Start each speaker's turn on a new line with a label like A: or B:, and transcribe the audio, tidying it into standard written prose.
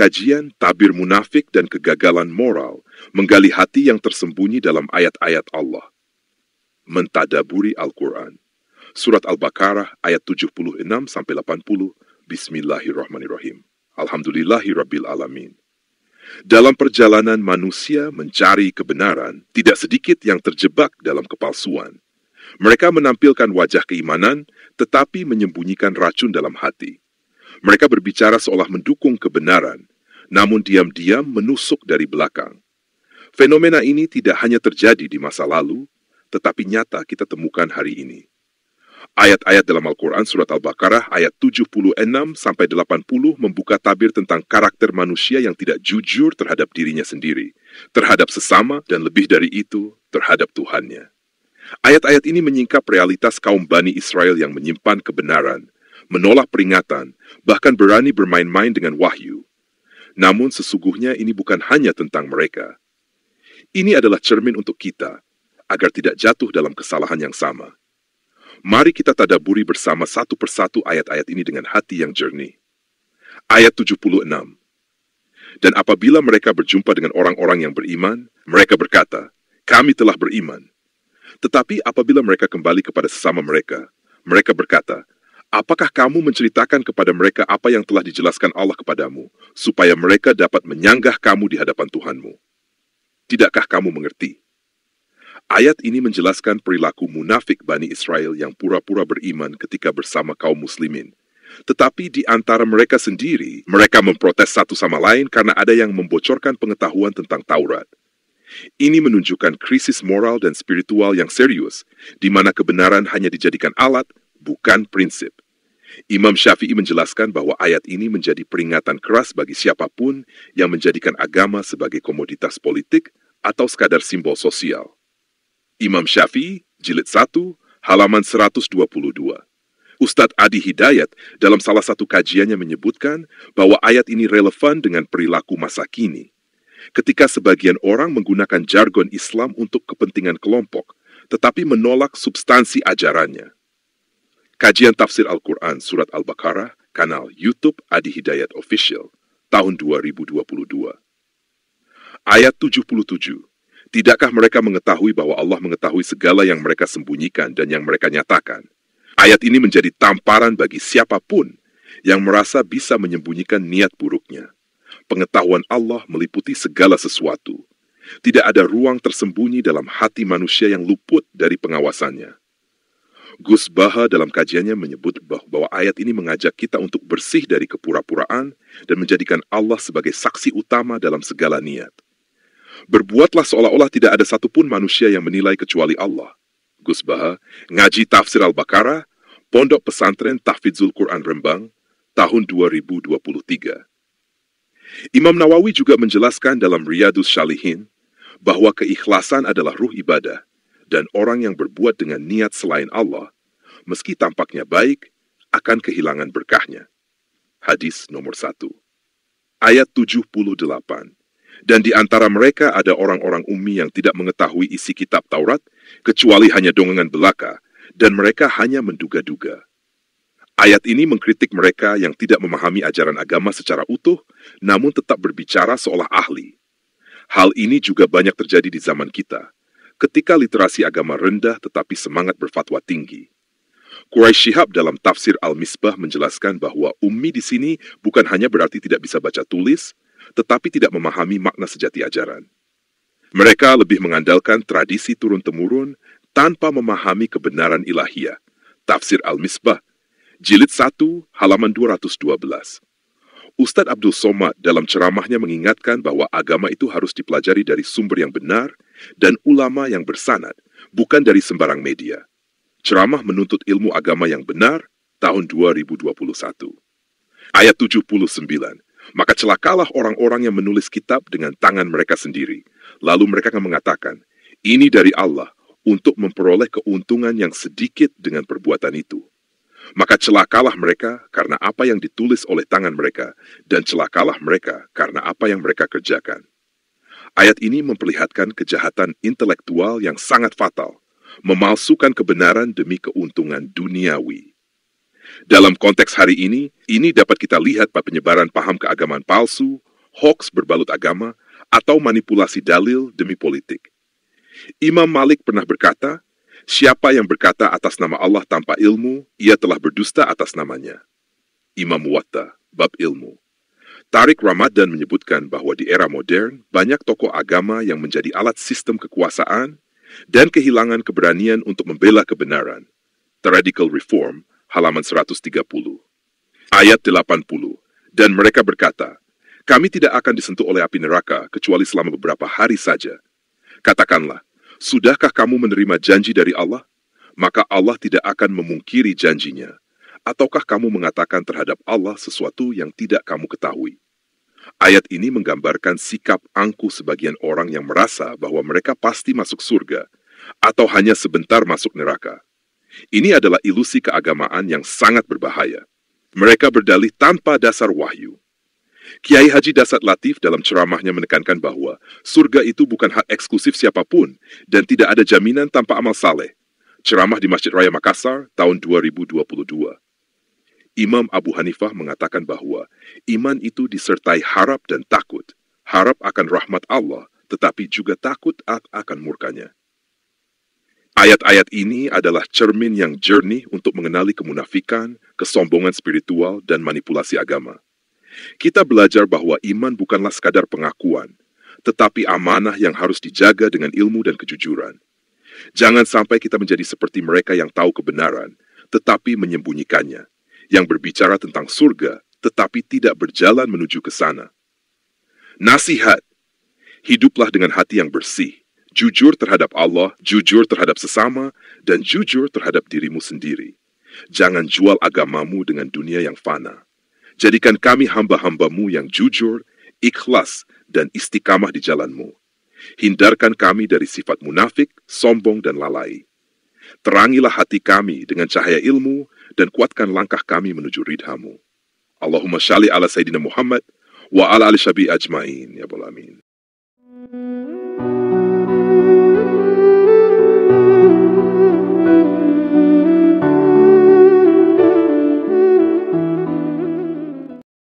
A: kajian tabir munafik dan kegagalan moral, menggali hati yang tersembunyi dalam ayat-ayat Allah. Mentadaburi Al-Quran. Surat Al-Baqarah ayat 76-80. Bismillahirrahmanirrahim. Alhamdulillahirabbil alamin. Dalam perjalanan manusia mencari kebenaran, tidak sedikit yang terjebak dalam kepalsuan. Mereka menampilkan wajah keimanan, tetapi menyembunyikan racun dalam hati. Mereka berbicara seolah mendukung kebenaran, namun diam-diam menusuk dari belakang. Fenomena ini tidak hanya terjadi di masa lalu, tetapi nyata kita temukan hari ini. Ayat-ayat dalam Al-Quran surat Al-Baqarah ayat 76-80 membuka tabir tentang karakter manusia yang tidak jujur terhadap dirinya sendiri, terhadap sesama, dan lebih dari itu, terhadap Tuhannya. Ayat-ayat ini menyingkap realitas kaum Bani Israel yang menyimpan kebenaran, menolak peringatan, bahkan berani bermain-main dengan wahyu. Namun sesungguhnya ini bukan hanya tentang mereka. Ini adalah cermin untuk kita, agar tidak jatuh dalam kesalahan yang sama. Mari kita tadaburi bersama satu persatu ayat-ayat ini dengan hati yang jernih. Ayat 76. Dan apabila mereka berjumpa dengan orang-orang yang beriman, mereka berkata, kami telah beriman. Tetapi apabila mereka kembali kepada sesama mereka, mereka berkata, apakah kamu menceritakan kepada mereka apa yang telah dijelaskan Allah kepadamu, supaya mereka dapat menyanggah kamu di hadapan Tuhanmu? Tidakkah kamu mengerti? Ayat ini menjelaskan perilaku munafik Bani Israel yang pura-pura beriman ketika bersama kaum muslimin. Tetapi di antara mereka sendiri, mereka memprotes satu sama lain karena ada yang membocorkan pengetahuan tentang Taurat. Ini menunjukkan krisis moral dan spiritual yang serius, di mana kebenaran hanya dijadikan alat, bukan prinsip. Imam Syafi'i menjelaskan bahwa ayat ini menjadi peringatan keras bagi siapapun yang menjadikan agama sebagai komoditas politik atau sekadar simbol sosial. Imam Syafi'i, Jilid 1, halaman 122. Ustadz Adi Hidayat dalam salah satu kajiannya menyebutkan bahwa ayat ini relevan dengan perilaku masa kini. Ketika sebagian orang menggunakan jargon Islam untuk kepentingan kelompok, tetapi menolak substansi ajarannya. Kajian Tafsir Al-Quran Surat Al-Baqarah, kanal YouTube Adi Hidayat Official, tahun 2022. Ayat 77. Tidakkah mereka mengetahui bahwa Allah mengetahui segala yang mereka sembunyikan dan yang mereka nyatakan? Ayat ini menjadi tamparan bagi siapapun yang merasa bisa menyembunyikan niat buruknya. Pengetahuan Allah meliputi segala sesuatu. Tidak ada ruang tersembunyi dalam hati manusia yang luput dari pengawasannya. Gus Baha dalam kajiannya menyebut bahwa ayat ini mengajak kita untuk bersih dari kepura-puraan dan menjadikan Allah sebagai saksi utama dalam segala niat. Berbuatlah seolah-olah tidak ada satupun manusia yang menilai kecuali Allah. Gus Baha, Ngaji Tafsir Al-Baqarah, Pondok Pesantren Tahfidzul Quran Rembang, tahun 2023. Imam Nawawi juga menjelaskan dalam Riyadus Shalihin bahwa keikhlasan adalah ruh ibadah, dan orang yang berbuat dengan niat selain Allah, meski tampaknya baik, akan kehilangan berkahnya. Hadis nomor 1. Ayat 78. Dan di antara mereka ada orang-orang ummi yang tidak mengetahui isi kitab Taurat, kecuali hanya dongengan belaka, dan mereka hanya menduga-duga. Ayat ini mengkritik mereka yang tidak memahami ajaran agama secara utuh, namun tetap berbicara seolah ahli. Hal ini juga banyak terjadi di zaman kita, ketika literasi agama rendah tetapi semangat berfatwa tinggi. Quraisy Shihab dalam tafsir Al-Misbah menjelaskan bahwa ummi di sini bukan hanya berarti tidak bisa baca tulis, tetapi tidak memahami makna sejati ajaran. Mereka lebih mengandalkan tradisi turun-temurun tanpa memahami kebenaran ilahiyah. Tafsir Al-Misbah, Jilid 1, halaman 212. Ustadz Abdul Somad dalam ceramahnya mengingatkan bahwa agama itu harus dipelajari dari sumber yang benar dan ulama yang bersanad, bukan dari sembarang media. Ceramah menuntut ilmu agama yang benar, tahun 2021. Ayat 79. Maka celakalah orang-orang yang menulis kitab dengan tangan mereka sendiri. Lalu mereka akan mengatakan, ini dari Allah, untuk memperoleh keuntungan yang sedikit dengan perbuatan itu. Maka celakalah mereka karena apa yang ditulis oleh tangan mereka, dan celakalah mereka karena apa yang mereka kerjakan. Ayat ini memperlihatkan kejahatan intelektual yang sangat fatal, memalsukan kebenaran demi keuntungan duniawi. Dalam konteks hari ini dapat kita lihat pada penyebaran paham keagamaan palsu, hoaks berbalut agama, atau manipulasi dalil demi politik. Imam Malik pernah berkata, siapa yang berkata atas nama Allah tanpa ilmu, ia telah berdusta atas namanya. Imam Muwatta, bab ilmu. Tariq Ramadan menyebutkan bahwa di era modern, banyak tokoh agama yang menjadi alat sistem kekuasaan dan kehilangan keberanian untuk membela kebenaran. The Radical Reform, halaman 130. Ayat 80. Dan mereka berkata, kami tidak akan disentuh oleh api neraka kecuali selama beberapa hari saja. Katakanlah, sudahkah kamu menerima janji dari Allah? Maka Allah tidak akan memungkiri janjinya. Ataukah kamu mengatakan terhadap Allah sesuatu yang tidak kamu ketahui? Ayat ini menggambarkan sikap angkuh sebagian orang yang merasa bahwa mereka pasti masuk surga, atau hanya sebentar masuk neraka. Ini adalah ilusi keagamaan yang sangat berbahaya. Mereka berdalih tanpa dasar wahyu. Kiai Haji Dasat Latif dalam ceramahnya menekankan bahwa surga itu bukan hak eksklusif siapapun dan tidak ada jaminan tanpa amal saleh. Ceramah di Masjid Raya Makassar tahun 2022. Imam Abu Hanifah mengatakan bahwa iman itu disertai harap dan takut. Harap akan rahmat Allah, tetapi juga takut akan murkanya. Ayat-ayat ini adalah cermin yang jernih untuk mengenali kemunafikan, kesombongan spiritual, dan manipulasi agama. Kita belajar bahwa iman bukanlah sekadar pengakuan, tetapi amanah yang harus dijaga dengan ilmu dan kejujuran. Jangan sampai kita menjadi seperti mereka yang tahu kebenaran, tetapi menyembunyikannya, yang berbicara tentang surga, tetapi tidak berjalan menuju ke sana. Nasihat, hiduplah dengan hati yang bersih, jujur terhadap Allah, jujur terhadap sesama, dan jujur terhadap dirimu sendiri. Jangan jual agamamu dengan dunia yang fana. Jadikan kami hamba-hambamu yang jujur, ikhlas, dan istiqamah di jalanmu. Hindarkan kami dari sifat munafik, sombong, dan lalai. Terangilah hati kami dengan cahaya ilmu, dan kuatkan langkah kami menuju ridhamu. Allahumma shalli ala Sayyidina Muhammad, wa ala ali syabi ajmain, ya Rabbal Alamin.